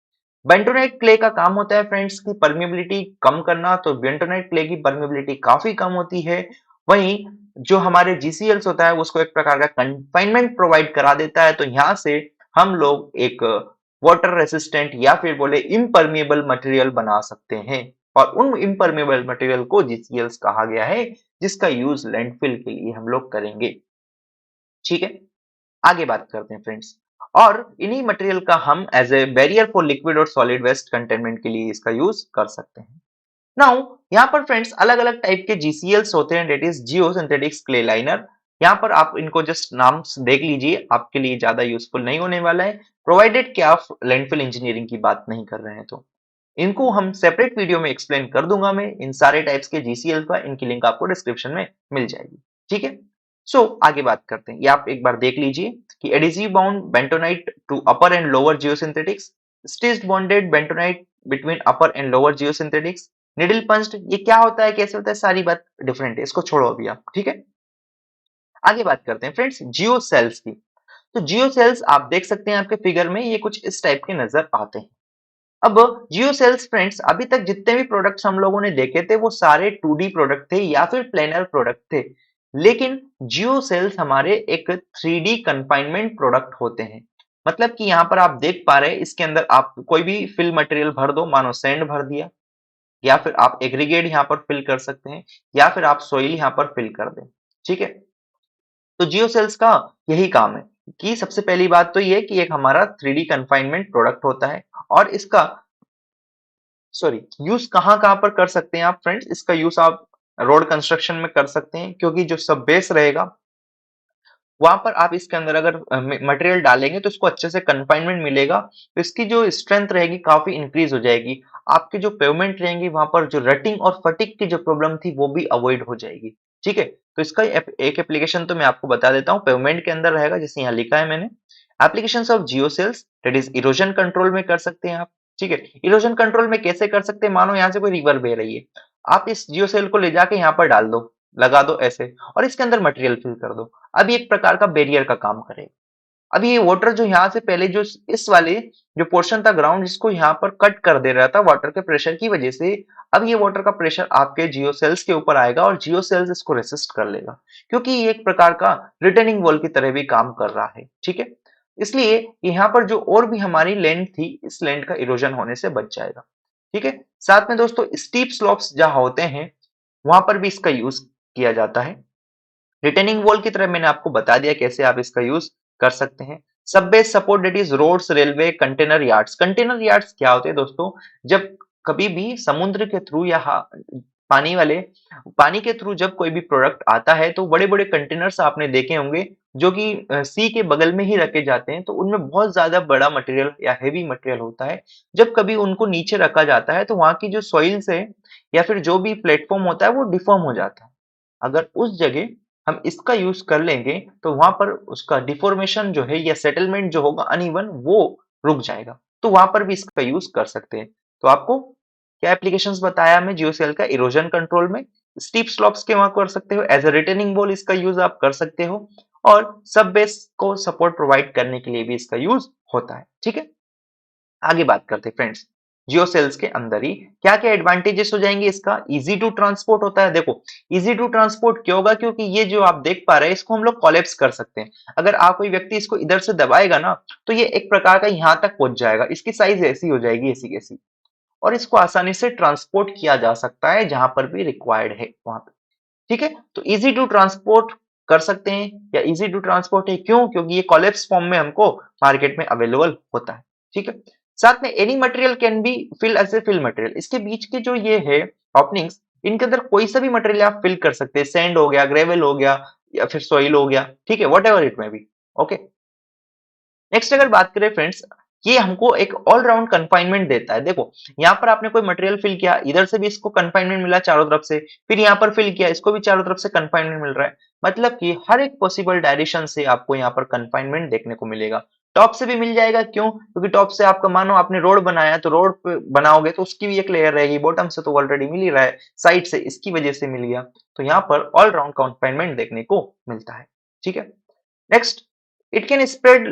बेंटोनाइट क्ले का काम होता है फ्रेंड्स की परमिबिलिटी कम करना, तो बेंटोनाइट क्ले की परमिबिलिटी काफी कम होती है। वहीं जो हमारे जीसीएल्स होता है उसको एक प्रकार का कंफाइनमेंट प्रोवाइड करा देता है, तो यहाँ से हम लोग एक वाटर रेसिस्टेंट या फिर बोले इम्परमिएबल मटेरियल बना सकते हैं, और उन इम्परमिएबल मटेरियल को जीसीएल्स कहा गया है, जिसका यूज लैंडफिल के लिए हम लोग करेंगे। ठीक है, आगे बात करते हैं फ्रेंड्स, और इन्हीं मटेरियल का हम as a barrier for liquid और सॉलिड वेस्ट कंटेनमेंट के लिए इसका यूज कर सकते हैं। नाउ यहाँ पर फ्रेंड्स अलग अलग टाइप के जीसीएल्स होते हैं, that is geosynthetics clay liner. यहाँ पर आप इनको जस्ट नाम देख लीजिए, आपके लिए ज्यादा यूजफुल नहीं होने वाला है, प्रोवाइडेड कि आप लैंडफिल इंजीनियरिंग की बात नहीं कर रहे हैं तो। इनको हम सेपरेट वीडियो में एक्सप्लेन कर दूंगा मैं, इन सारे टाइप्स के जीसीएल का, इनकी लिंक आपको डिस्क्रिप्शन में मिल जाएगी। ठीक है, आगे बात करते हैं, ये आप एक बार देख लीजिए कि adhesive bound bentonite to upper and lower geosynthetics, stitched bonded bentonite between upper and lower geosynthetics, needle punched, ये क्या होता है, कैसे होता है, सारी बात डिफरेंट है, इसको छोड़ो अभी आप। ठीक है, आगे बात करते हैं फ्रेंड्स जियो सेल्स की। तो जियो सेल्स आप देख सकते हैं आपके फिगर में, ये कुछ इस टाइप के नजर आते हैं। अब जियो सेल्स फ्रेंड्स, अभी तक जितने भी प्रोडक्ट्स हम लोगों ने देखे थे वो सारे 2D प्रोडक्ट थे या फिर प्लेनर प्रोडक्ट थे, लेकिन जियो सेल्स हमारे एक 3D कंफाइनमेंट प्रोडक्ट होते हैं। मतलब कि यहाँ पर आप देख पा रहे हैं, इसके अंदर आप कोई भी फिल मटेरियल भर दो, मानो सैंड भर दिया, या फिर आप एग्रीगेट यहाँ पर फिल कर सकते हैं, या फिर आप सोइल यहाँ पर फिल कर दें। ठीक है, तो जियो सेल्स का यही काम है कि सबसे पहली बात तो ये कि एक हमारा 3D कंफाइनमेंट प्रोडक्ट होता है, और इसका सॉरी यूज कहाँ कहाँ पर कर सकते हैं आप फ्रेंड्स, इसका यूज आप रोड कंस्ट्रक्शन में कर सकते हैं, क्योंकि जो सब बेस रहेगा वहां पर आप इसके अंदर अगर मटेरियल डालेंगे तो इसको अच्छे से कंफाइनमेंट मिलेगा, तो इसकी जो स्ट्रेंथ रहेगी काफी इंक्रीज हो जाएगी। आपकी जो पेवमेंट रहेंगी वहां पर जो रटिंग और फटिक की जो प्रॉब्लम थी वो भी अवॉइड हो जाएगी। ठीक है, तो इसका एक एप्लीकेशन तो मैं आपको बता देता हूँ, पेवमेंट के अंदर रहेगा, जैसे यहाँ लिखा है मैंने, application of geocells, that is erosion control में कर सकते हैं आप। ठीक है, इरोजन कंट्रोल में कैसे कर सकते हैं, मानो यहाँ से कोई रिवर बह रही है, आप इस जियो सेल को ले जाके यहाँ पर डाल दो, लगा दो ऐसे, और इसके अंदर मटेरियल फिल कर दो। अब ये एक प्रकार का बैरियर का काम करेगा। अभी ये वाटर जो यहाँ से पहले जो इस वाले जो पोर्शन था ग्राउंड, जिसको यहाँ पर कट कर दे रहा था वाटर के प्रेशर की वजह से, अब ये वाटर का प्रेशर आपके जियो सेल्स के ऊपर आएगा और जियो सेल्स इसको रेसिस्ट कर लेगा, क्योंकि ये एक प्रकार का रिटर्निंग वॉल की तरह भी काम कर रहा है। ठीक है, इसलिए यहाँ पर जो और भी हमारी लैंड थी, इस लैंड का इरोजन होने से बच जाएगा। ठीक है, साथ में दोस्तों स्टीप स्लोप्स जहां होते हैं वहां पर भी इसका यूज किया जाता है। रिटेनिंग वॉल की तरह मैंने आपको बता दिया कैसे आप इसका यूज कर सकते हैं। Subbase support, that is roads, railway, container yards. Container yards क्या होते हैं दोस्तों, जब कभी भी समुद्र के थ्रू या पानी वाले पानी के थ्रू जब कोई भी प्रोडक्ट आता है तो बड़े बड़े कंटेनर्स आपने देखे होंगे जो कि सी के बगल में ही रखे जाते हैं, तो उनमें बहुत ज्यादा बड़ा मटेरियल या हेवी मटेरियल होता है। जब कभी उनको नीचे रखा जाता है तो वहां की जो सॉइल्स है या फिर जो भी प्लेटफॉर्म होता है वो डिफॉर्म हो जाता है। अगर उस जगह हम इसका यूज कर लेंगे तो वहां पर उसका डिफॉर्मेशन जो है या सेटलमेंट जो होगा अनइवन, वो रुक जाएगा, तो वहां पर भी इसका यूज कर सकते हैं। तो आपको क्या एप्लीकेशंस बताया मैं जियो सेल का, इरोजन कंट्रोल में स्टीप स्लॉप्स के वहां कर सकते हो, एज अ रिटर्निंग बॉल इसका यूज आप कर सकते हो, और सब बेस को सपोर्ट प्रोवाइड करने के लिए भी इसका यूज होता है। ठीक है, आगे बात करते हैं फ्रेंड्स, जियो सेल्स के अंदर ही क्या क्या एडवांटेजेस हो जाएंगे इसका। इजी टू ट्रांसपोर्ट होता है। देखो, इजी टू ट्रांसपोर्ट क्यों होगा, क्योंकि ये जो आप देख पा रहे हैं इसको हम लोग कोलैप्स कर सकते हैं। अगर आप कोई व्यक्ति इसको इधर से दबाएगा ना, तो ये एक प्रकार का यहां तक पहुंच जाएगा, इसकी साइज ऐसी हो जाएगी, ऐसी कैसी, और इसको आसानी से ट्रांसपोर्ट किया जा सकता है जहां पर भी रिक्वायर्ड है वहां पे। ठीक है, तो इजी टू ट्रांसपोर्ट कर सकते हैं, या इजी टू ट्रांसपोर्ट है क्यों, क्योंकि ये कोलैप्स फॉर्म में हमको मार्केट में अवेलेबल होता है। ठीक है, साथ में any material can be fill as a fill material. इसके बीच के जो ये है ओपनिंग्स, इनके अंदर कोई सा भी मटेरियल आप फिल कर सकते हैं, सैंड हो गया, ग्रेवल हो गया, या फिर सॉइल हो गया। ठीक है, what ever it may be. Okay, next अगर बात करें फ्रेंड्स, ये हमको एक ऑल राउंड कंफाइनमेंट देता है। देखो, यहाँ पर आपने कोई मटेरियल फिल किया, इधर से भी इसको कंफाइनमेंट मिला चारों तरफ से, फिर यहाँ पर फिल किया, इसको भी चारों तरफ से कंफाइनमेंट मिल रहा है। मतलब कि हर एक पॉसिबल डायरेक्शन से आपको यहाँ पर कंफाइनमेंट देखने को मिलेगा। टॉप से भी मिल जाएगा, क्यों, क्योंकि टॉप से आपका मानो आपने रोड बनाया तो रोड पे बनाओगे तो उसकी भी एक लेयर रहेगी, बॉटम से तो ऑलरेडी मिल ही रहा है, साइड से इसकी वजह से मिल गया। तो यहाँ पर ऑल राउंड कंफाइनमेंट देखने को मिलता है। ठीक है, next, it can spread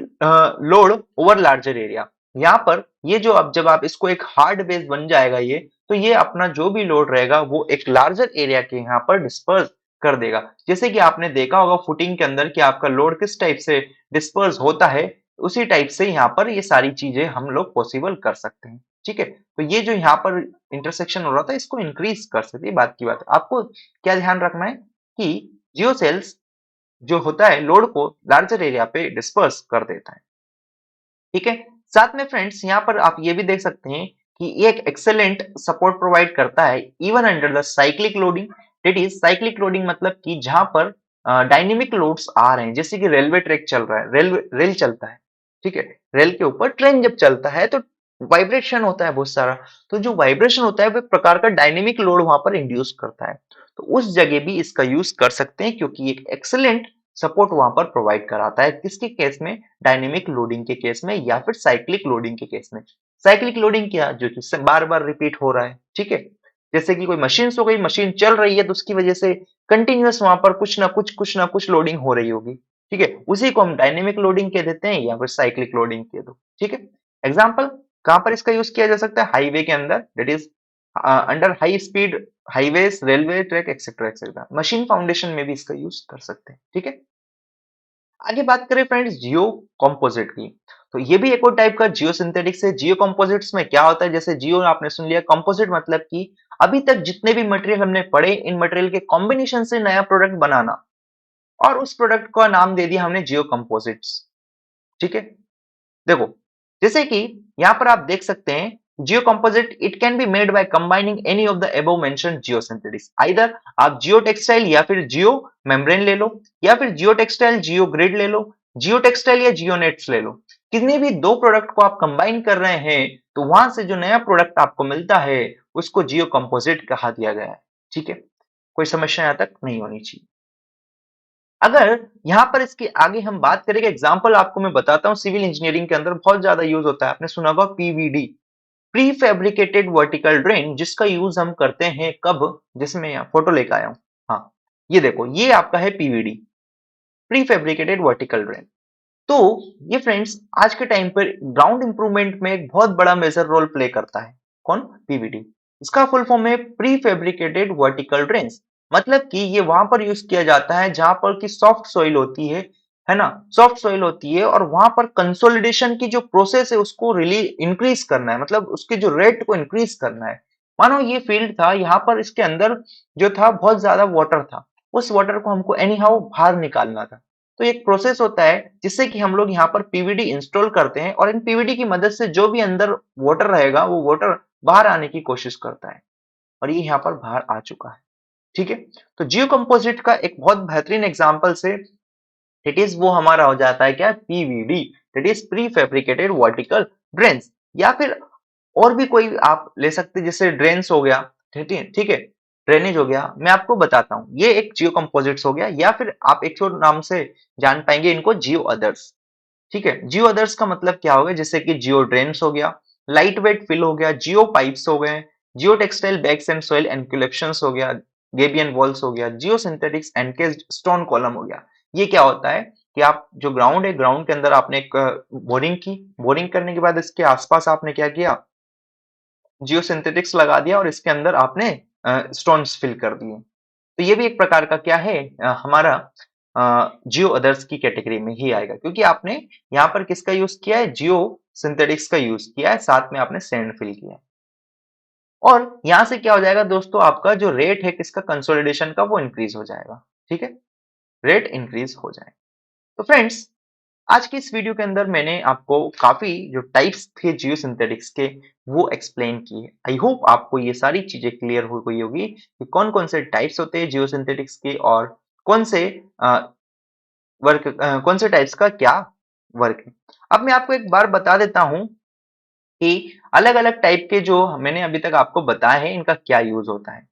load over larger area. यहाँ पर ये जो अब जब आप इसको एक हार्ड बेस बन जाएगा ये, तो ये अपना जो भी लोड रहेगा वो एक लार्जर एरिया के यहाँ पर डिस्पर्स कर देगा। जैसे कि आपने देखा होगा फुटिंग के अंदर कि आपका लोड किस टाइप से डिस्पर्स होता है, उसी टाइप से यहाँ पर ये सारी चीजें हम लोग पॉसिबल कर सकते हैं। ठीक है, तो ये जो यहाँ पर इंटरसेक्शन हो रहा था इसको इंक्रीज कर सकते हैं। बात की बात है, आपको क्या ध्यान रखना है कि जियो सेल्स जो होता है लोड को लार्जर एरिया पे डिस्पर्स कर देता है। ठीक है, साथ में फ्रेंड्स यहाँ पर आप ये भी देख सकते हैं कि ये एक एक्सेलेंट सपोर्ट प्रोवाइड करता है even under the cyclic loading. That is cyclic loading मतलब कि जहां पर डायनेमिक लोड्स आ रहे हैं, जैसे कि रेलवे ट्रैक चल रहा है, रेल चलता है। ठीक है, रेल के ऊपर ट्रेन जब चलता है तो वाइब्रेशन होता है बहुत सारा, तो जो वाइब्रेशन होता है वो एक प्रकार का डायनेमिक लोड वहां पर इंड्यूस करता है। तो उस जगह भी इसका यूज कर सकते हैं, क्योंकि एक एक्सेलेंट सपोर्ट वहां पर प्रोवाइड कराता है, किसके केस में, डायनेमिक लोडिंग के केस में या फिर साइक्लिक लोडिंग के केस में। साइक्लिक लोडिंग क्या, जो कि बार बार रिपीट हो रहा है। ठीक है, जैसे कि कोई मशीन हो गई, मशीन चल रही है तो उसकी वजह से कंटिन्यूअस वहां पर कुछ ना कुछ लोडिंग हो रही होगी। ठीक है, उसी को हम डायनेमिक लोडिंग कह देते हैं या फिर साइक्लिक लोडिंग कह दो। ठीक है, एग्जाम्पल कहां पर इसका यूज किया जा सकता है? हाईवे के अंदर, that is under high speed highways, railway track etcetera etcetera. Machine foundation में भी इसका यूज कर सकते हैं। ठीक है, आगे बात करें फ्रेंड्स जियो कंपोजिट की, तो ये भी एक और टाइप का जियो सिंथेटिक्स है। जियो कंपोजिट्स में क्या होता है, जैसे जियो आपने सुन लिया, कंपोजिट मतलब कि अभी तक जितने भी मटेरियल हमने पढ़े, इन मटेरियल के कॉम्बिनेशन से नया प्रोडक्ट बनाना, और उस प्रोडक्ट का नाम दे दिया हमने जियो कंपोजिट्स। ठीक है, देखो जैसे कि यहाँ पर आप देख सकते हैं, geo composite it can be made by combining any of the above mentioned geo synthetics. Either आप जियो टेक्सटाइल या फिर जियो मेम्ब्रेन ले लो, या फिर जियो टेक्सटाइल जियो ग्रिड ले लो, जियो टेक्सटाइल या जियो नेट्स ले लो। कितने भी दो प्रोडक्ट को आप कंबाइन कर रहे हैं तो वहां से जो नया प्रोडक्ट आपको मिलता है उसको जियो कंपोजिट कहा दिया गया है। ठीक है, कोई समस्या यहां तक नहीं होनी चाहिए। अगर यहाँ पर इसके आगे हम बात करेंगे, एग्जांपल आपको मैं बताता हूँ, सिविल इंजीनियरिंग के अंदर बहुत ज्यादा यूज होता है, आपने सुना होगा PVD, pre fabricated vertical drain, जिसका यूज हम करते हैं कब, जिसमें यहाँ फोटो लेकर आया हूँ। हाँ, ये देखो, ये आपका है PVD, pre fabricated vertical drain. तो ये फ्रेंड्स आज के टाइम पर ग्राउंड इंप्रूवमेंट में एक बहुत बड़ा मेजर रोल प्ले करता है। कौन? पीवीडी। इसका फुल फॉर्म है प्री फैब्रिकेटेड वर्टिकल ड्रेन्स। मतलब कि ये वहां पर यूज किया जाता है जहां पर की सॉफ्ट सॉइल होती है ना, सॉफ्ट सॉइल होती है, और वहां पर कंसोलिडेशन की जो प्रोसेस है उसको रिली इंक्रीज करना है, मतलब उसके जो रेट को इंक्रीज करना है। मानो ये फील्ड था, यहाँ पर इसके अंदर जो था बहुत ज्यादा वाटर था, उस वाटर को हमको एनी हाउ बाहर निकालना था। तो एक प्रोसेस होता है जिससे कि हम लोग यहाँ पर पीवीडी इंस्टॉल करते हैं, और इन पीवीडी की मदद से जो भी अंदर वाटर रहेगा वो वाटर बाहर आने की कोशिश करता है, और ये यहाँ पर बाहर आ चुका है। ठीक है, तो जियो कंपोजिट का एक बहुत बेहतरीन एग्जांपल से इट इज वो हमारा हो जाता है क्या? PVD, that is pre fabricated vertical drains. या फिर और भी कोई आप ले सकते हैं, जैसे ड्रेन्स हो गया, ठीक है, ठीक है, ड्रेनेज हो गया। मैं आपको बताता हूँ, ये एक जियो कंपोजिट्स हो गया, या फिर आप एक और नाम से जान पाएंगे इनको, जियो अदर्स। ठीक है, जियो अदर्स का मतलब क्या होगा, जैसे कि जियो ड्रेन्स हो गया, लाइट वेट फिल हो गया, जियो पाइप्स हो गए, जियो टेक्सटाइल बैग्स एंड सॉइल एनक्यूलेक्शंस हो गया, गेबियन वॉल्स हो गया, जियो सिंथेटिक्स एनकेस्ड स्टोन कॉलम हो गया। ये क्या होता है कि आप जो ग्राउंड है, ग्राउंड के अंदर आपने एक बोरिंग की, बोरिंग करने के बाद इसके आसपास आपने क्या किया, जियो सिंथेटिक्स लगा दिया, और इसके अंदर आपने स्टोन्स फिल कर दिए। तो ये भी एक प्रकार का क्या है, हमारा जियो अदर्स की कैटेगरी में ही आएगा, क्योंकि आपने यहाँ पर किसका यूज किया है? जियो सिंथेटिक्स का यूज किया है, साथ में आपने सैंड फिल किया है। और यहां से क्या हो जाएगा दोस्तों, आपका जो रेट है किसका, कंसोलिडेशन का, वो इंक्रीज हो जाएगा। ठीक है, रेट इंक्रीज हो जाएगा। तो फ्रेंड्स, आज की इस वीडियो के अंदर मैंने आपको काफी जो टाइप्स थे जियो सिंथेटिक्स के वो एक्सप्लेन किए। आई होप आपको ये सारी चीजें क्लियर हो गई होगी कि कौन कौन से टाइप्स होते हैं जियो सिंथेटिक्स के, और कौन से कौन से टाइप्स का क्या वर्क है। अब मैं आपको एक बार बता देता हूं कि अलग अलग टाइप के जो मैंने अभी तक आपको बताया है इनका क्या यूज होता है।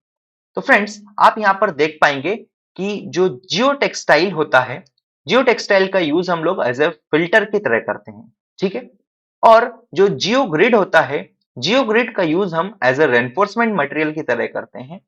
तो फ्रेंड्स, आप यहाँ पर देख पाएंगे कि जो जियो टेक्सटाइल होता है, जियो टेक्सटाइल का यूज हम लोग एज ए फिल्टर की तरह करते हैं। ठीक है, और जो जियो ग्रिड होता है, जियो ग्रिड का यूज हम एज ए रेनफोर्समेंट मटेरियल की तरह करते हैं।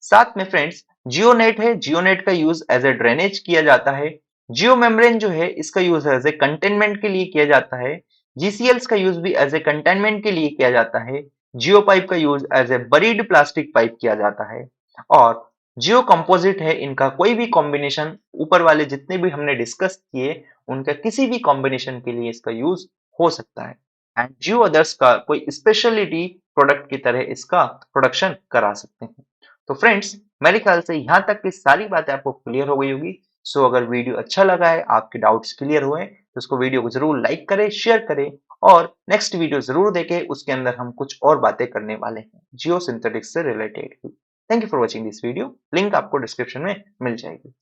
साथ में फ्रेंड्स, जियो नेट है, जियो नेट का यूज एज ए ड्रेनेज किया जाता है। जियो मेम्ब्रेन जो है इसका यूज एज ए कंटेनमेंट के लिए किया जाता है। जीसीएल्स का यूज भी एज ए कंटेनमेंट के लिए किया जाता है। जियो पाइप का use as a buried plastic pipe किया जाता है। और जियो कंपोजिट है, इनका कोई भी कॉम्बिनेशन, ऊपर वाले जितने भी हमने डिस्कस किए उनका किसी भी कॉम्बिनेशन के लिए इसका यूज हो सकता है। एंड जियो अदर्स का कोई स्पेशलिटी प्रोडक्ट की तरह इसका प्रोडक्शन करा सकते हैं। तो फ्रेंड्स, मेरे ख्याल से यहाँ तक की सारी बातें आपको क्लियर हो गई होगी। सो अगर वीडियो अच्छा लगा है, आपके डाउट्स क्लियर हुए, तो उसको वीडियो को जरूर लाइक करें, शेयर करें, और नेक्स्ट वीडियो जरूर देखें, उसके अंदर हम कुछ और बातें करने वाले हैं जियो सिंथेटिक्स से related. Thank you for watching this video. Link आपको डिस्क्रिप्शन में मिल जाएगी।